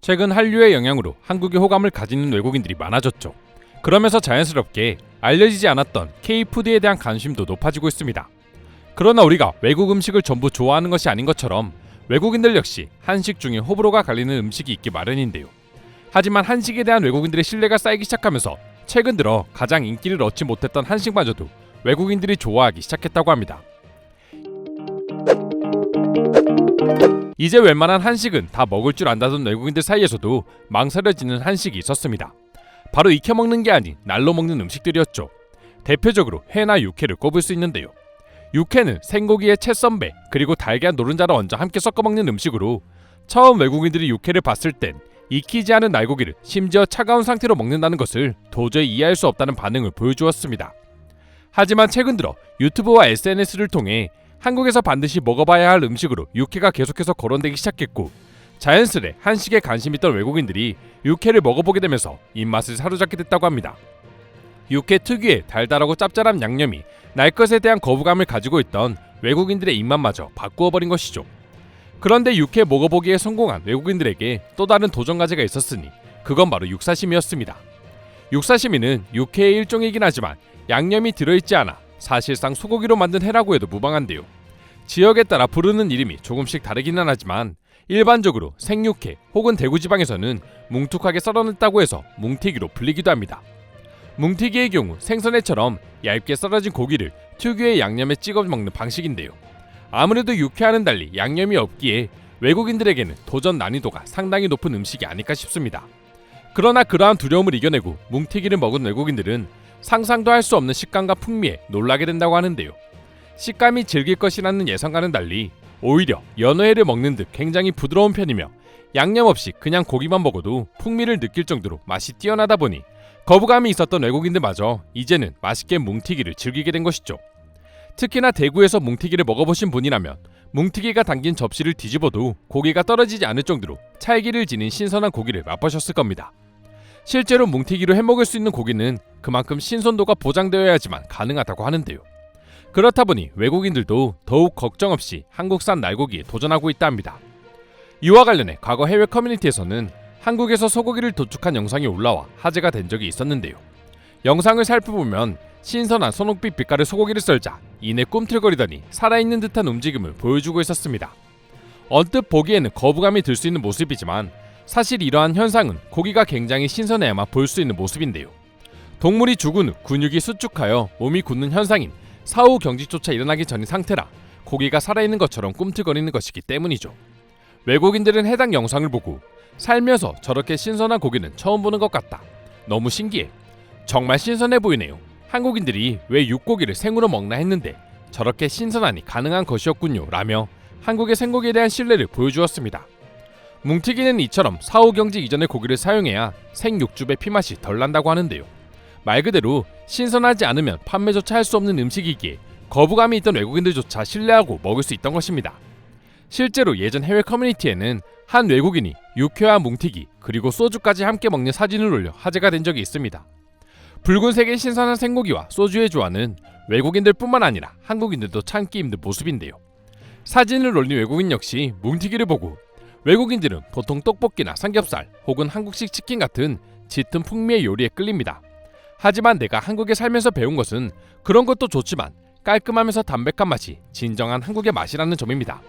최근 한류의 영향으로 한국에 호감을 가지는 외국인들이 많아졌죠. 그러면서 자연스럽게 알려지지 않았던 K-푸드에 대한 관심도 높아지고 있습니다. 그러나 우리가 외국 음식을 전부 좋아하는 것이 아닌 것처럼 외국인들 역시 한식 중에 호불호가 갈리는 음식이 있기 마련인데요. 하지만 한식에 대한 외국인들의 신뢰가 쌓이기 시작하면서 최근 들어 가장 인기를 얻지 못했던 한식마저도 외국인들이 좋아하기 시작했다고 합니다. 이제 웬만한 한식은 다 먹을 줄 안다던 외국인들 사이에서도 망설여지는 한식이 있었습니다. 바로 익혀 먹는 게 아닌 날로 먹는 음식들이었죠. 대표적으로 회나 육회를 꼽을 수 있는데요. 육회는 생고기에 채썬배 그리고 달걀 노른자를 얹어 함께 섞어 먹는 음식으로 처음 외국인들이 육회를 봤을 땐 익히지 않은 날고기를 심지어 차가운 상태로 먹는다는 것을 도저히 이해할 수 없다는 반응을 보여주었습니다. 하지만 최근 들어 유튜브와 SNS를 통해 한국에서 반드시 먹어봐야 할 음식으로 육회가 계속해서 거론되기 시작했고 자연스레 한식에 관심 있던 외국인들이 육회를 먹어보게 되면서 입맛을 사로잡게 됐다고 합니다. 육회 특유의 달달하고 짭짤한 양념이 날 것에 대한 거부감을 가지고 있던 외국인들의 입맛마저 바꾸어버린 것이죠. 그런데 육회 먹어보기에 성공한 외국인들에게 또 다른 도전 과제가 있었으니 그건 바로 육사시미였습니다. 육사시미는 육회의 일종이긴 하지만 양념이 들어있지 않아 사실상 소고기로 만든 회라고 해도 무방한데요. 지역에 따라 부르는 이름이 조금씩 다르기는 하지만 일반적으로 생육회 혹은 대구지방에서는 뭉툭하게 썰어냈다고 해서 뭉티기로 불리기도 합니다. 뭉티기의 경우 생선회처럼 얇게 썰어진 고기를 특유의 양념에 찍어 먹는 방식인데요. 아무래도 육회와는 달리 양념이 없기에 외국인들에게는 도전 난이도가 상당히 높은 음식이 아닐까 싶습니다. 그러나 그러한 두려움을 이겨내고 뭉티기를 먹은 외국인들은 상상도 할 수 없는 식감과 풍미에 놀라게 된다고 하는데요. 식감이 질길 것이라는 예상과는 달리 오히려 연어회를 먹는 듯 굉장히 부드러운 편이며 양념 없이 그냥 고기만 먹어도 풍미를 느낄 정도로 맛이 뛰어나다 보니 거부감이 있었던 외국인들마저 이제는 맛있게 뭉티기를 즐기게 된 것이죠. 특히나 대구에서 뭉티기를 먹어보신 분이라면 뭉티기가 담긴 접시를 뒤집어도 고기가 떨어지지 않을 정도로 찰기를 지닌 신선한 고기를 맛보셨을 겁니다. 실제로 뭉티기로 해먹을 수 있는 고기는 그만큼 신선도가 보장되어야지만 가능하다고 하는데요. 그렇다 보니 외국인들도 더욱 걱정 없이 한국산 날고기에 도전하고 있다 합니다. 이와 관련해 과거 해외 커뮤니티에서는 한국에서 소고기를 도축한 영상이 올라와 화제가 된 적이 있었는데요. 영상을 살펴보면 신선한 선홍빛 빛깔의 소고기를 썰자 이내 꿈틀거리더니 살아있는 듯한 움직임을 보여주고 있었습니다. 언뜻 보기에는 거부감이 들 수 있는 모습이지만 사실 이러한 현상은 고기가 굉장히 신선해야만 볼 수 있는 모습인데요. 동물이 죽은 후 근육이 수축하여 몸이 굳는 현상인 사후 경직조차 일어나기 전인 상태라 고기가 살아있는 것처럼 꿈틀거리는 것이기 때문이죠. 외국인들은 해당 영상을 보고 살면서 저렇게 신선한 고기는 처음 보는 것 같다. 너무 신기해. 정말 신선해 보이네요. 한국인들이 왜 육고기를 생으로 먹나 했는데 저렇게 신선하니 가능한 것이었군요. 라며 한국의 생고기에 대한 신뢰를 보여주었습니다. 뭉티기는 이처럼 사후 경직 이전의 고기를 사용해야 생육즙의 피맛이 덜 난다고 하는데요. 말 그대로 신선하지 않으면 판매조차 할 수 없는 음식이기에 거부감이 있던 외국인들조차 신뢰하고 먹을 수 있던 것입니다. 실제로 예전 해외 커뮤니티에는 한 외국인이 육회와 뭉티기 그리고 소주까지 함께 먹는 사진을 올려 화제가 된 적이 있습니다. 붉은색의 신선한 생고기와 소주의 조화는 외국인들뿐만 아니라 한국인들도 참기 힘든 모습인데요. 사진을 올린 외국인 역시 뭉티기를 보고 외국인들은 보통 떡볶이나 삼겹살 혹은 한국식 치킨 같은 짙은 풍미의 요리에 끌립니다. 하지만 내가 한국에 살면서 배운 것은 그런 것도 좋지만 깔끔하면서 담백한 맛이 진정한 한국의 맛이라는 점입니다.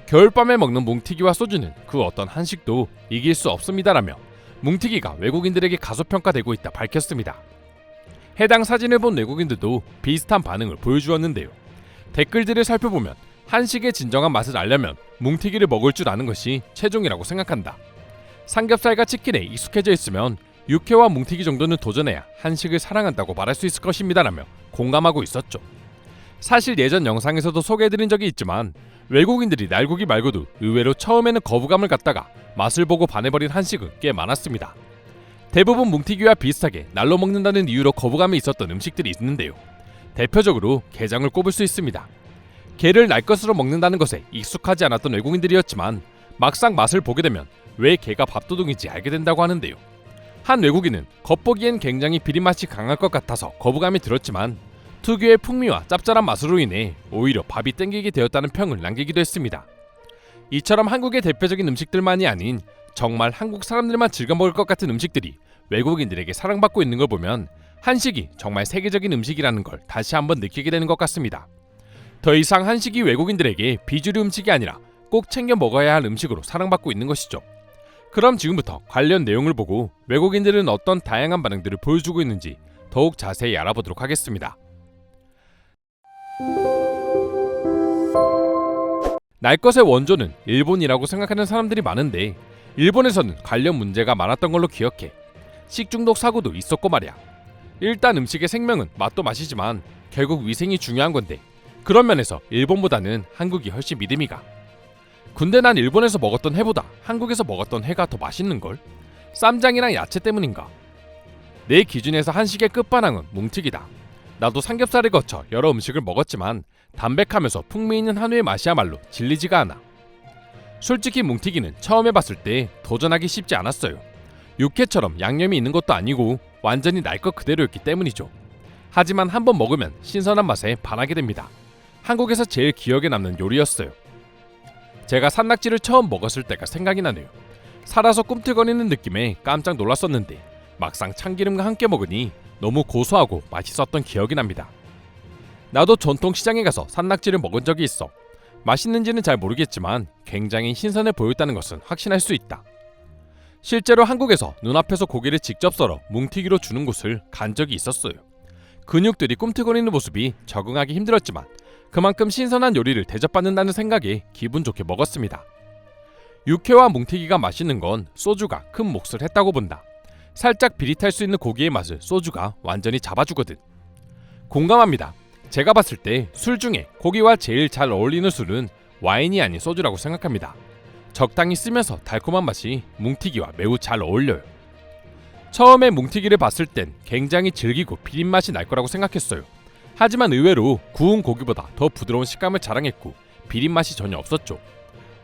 겨울밤에 먹는 뭉티기와 소주는 그 어떤 한식도 이길 수 없습니다라며 뭉티기가 외국인들에게 가소평가되고 있다 밝혔습니다. 해당 사진을 본 외국인들도 비슷한 반응을 보여주었는데요. 댓글들을 살펴보면 한식의 진정한 맛을 알려면 뭉티기를 먹을 줄 아는 것이 최종이라고 생각한다. 삼겹살과 치킨에 익숙해져 있으면 육회와 뭉티기 정도는 도전해야 한식을 사랑한다고 말할 수 있을 것입니다라며 공감하고 있었죠. 사실 예전 영상에서도 소개해드린 적이 있지만 외국인들이 날고기 말고도 의외로 처음에는 거부감을 갖다가 맛을 보고 반해버린 한식은 꽤 많았습니다. 대부분 뭉티기와 비슷하게 날로 먹는다는 이유로 거부감이 있었던 음식들이 있는데요. 대표적으로 게장을 꼽을 수 있습니다. 게를 날 것으로 먹는다는 것에 익숙하지 않았던 외국인들이었지만 막상 맛을 보게 되면 왜 게가 밥도둑인지 알게 된다고 하는데요. 한 외국인은 겉보기엔 굉장히 비린맛이 강할 것 같아서 거부감이 들었지만 특유의 풍미와 짭짤한 맛으로 인해 오히려 밥이 땡기게 되었다는 평을 남기기도 했습니다. 이처럼 한국의 대표적인 음식들만이 아닌 정말 한국 사람들만 즐겨 먹을 것 같은 음식들이 외국인들에게 사랑받고 있는 걸 보면 한식이 정말 세계적인 음식이라는 걸 다시 한번 느끼게 되는 것 같습니다. 더 이상 한식이 외국인들에게 비주류 음식이 아니라 꼭 챙겨 먹어야 할 음식으로 사랑받고 있는 것이죠. 그럼 지금부터 관련 내용을 보고 외국인들은 어떤 다양한 반응들을 보여주고 있는지 더욱 자세히 알아보도록 하겠습니다. 날 것의 원조는 일본이라고 생각하는 사람들이 많은데 일본에서는 관련 문제가 많았던 걸로 기억해. 식중독 사고도 있었고 말이야. 일단 음식의 생명은 맛도 맛이지만 결국 위생이 중요한 건데 그런 면에서 일본보다는 한국이 훨씬 믿음이 가. 근데 난 일본에서 먹었던 회보다 한국에서 먹었던 회가 더 맛있는걸? 쌈장이랑 야채 때문인가? 내 기준에서 한식의 끝판왕은 뭉티기다. 나도 삼겹살을 거쳐 여러 음식을 먹었지만 담백하면서 풍미 있는 한우의 맛이야말로 질리지가 않아. 솔직히 뭉티기는 처음 해봤을 때 도전하기 쉽지 않았어요. 육회처럼 양념이 있는 것도 아니고 완전히 날 것 그대로였기 때문이죠. 하지만 한번 먹으면 신선한 맛에 반하게 됩니다. 한국에서 제일 기억에 남는 요리였어요. 제가 산낙지를 처음 먹었을 때가 생각이 나네요. 살아서 꿈틀거리는 느낌에 깜짝 놀랐었는데 막상 참기름과 함께 먹으니 너무 고소하고 맛있었던 기억이 납니다. 나도 전통시장에 가서 산낙지를 먹은 적이 있어. 맛있는지는 잘 모르겠지만 굉장히 신선해 보였다는 것은 확신할 수 있다. 실제로 한국에서 눈앞에서 고기를 직접 썰어 뭉티기로 주는 곳을 간 적이 있었어요. 근육들이 꿈틀거리는 모습이 적응하기 힘들었지만 그만큼 신선한 요리를 대접받는다는 생각에 기분 좋게 먹었습니다. 육회와 뭉티기가 맛있는 건 소주가 큰 몫을 했다고 본다. 살짝 비릿할 수 있는 고기의 맛을 소주가 완전히 잡아주거든. 공감합니다. 제가 봤을 때 술 중에 고기와 제일 잘 어울리는 술은 와인이 아닌 소주라고 생각합니다. 적당히 쓰면서 달콤한 맛이 뭉티기와 매우 잘 어울려요. 처음에 뭉티기를 봤을 땐 굉장히 질기고 비린 맛이 날 거라고 생각했어요. 하지만 의외로 구운 고기보다 더 부드러운 식감을 자랑했고 비린 맛이 전혀 없었죠.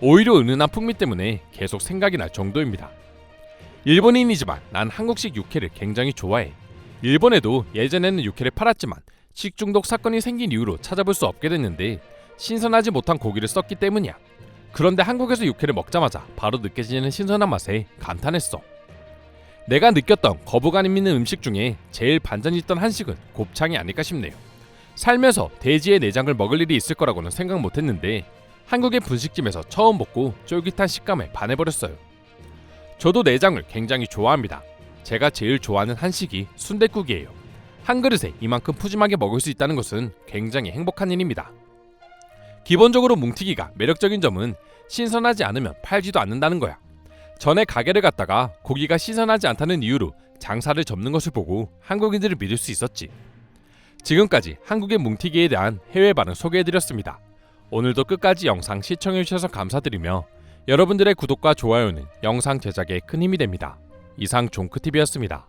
오히려 은은한 풍미 때문에 계속 생각이 날 정도입니다. 일본인이지만 난 한국식 육회를 굉장히 좋아해. 일본에도 예전에는 육회를 팔았지만 식중독 사건이 생긴 이후로 찾아볼 수 없게 됐는데 신선하지 못한 고기를 썼기 때문이야. 그런데 한국에서 육회를 먹자마자 바로 느껴지는 신선한 맛에 감탄했어. 내가 느꼈던 거부감 있는 음식 중에 제일 반전이 있던 한식은 곱창이 아닐까 싶네요. 살면서 돼지의 내장을 먹을 일이 있을 거라고는 생각 못했는데 한국의 분식집에서 처음 먹고 쫄깃한 식감에 반해버렸어요. 저도 내장을 굉장히 좋아합니다. 제가 제일 좋아하는 한식이 순댓국이에요. 한 그릇에 이만큼 푸짐하게 먹을 수 있다는 것은 굉장히 행복한 일입니다. 기본적으로 뭉티기가 매력적인 점은 신선하지 않으면 팔지도 않는다는 거야. 전에 가게를 갔다가 고기가 신선하지 않다는 이유로 장사를 접는 것을 보고 한국인들을 믿을 수 있었지. 지금까지 한국의 뭉티기에 대한 해외 반응 소개해드렸습니다. 오늘도 끝까지 영상 시청해주셔서 감사드리며 여러분들의 구독과 좋아요는 영상 제작에 큰 힘이 됩니다. 이상 종크TV였습니다.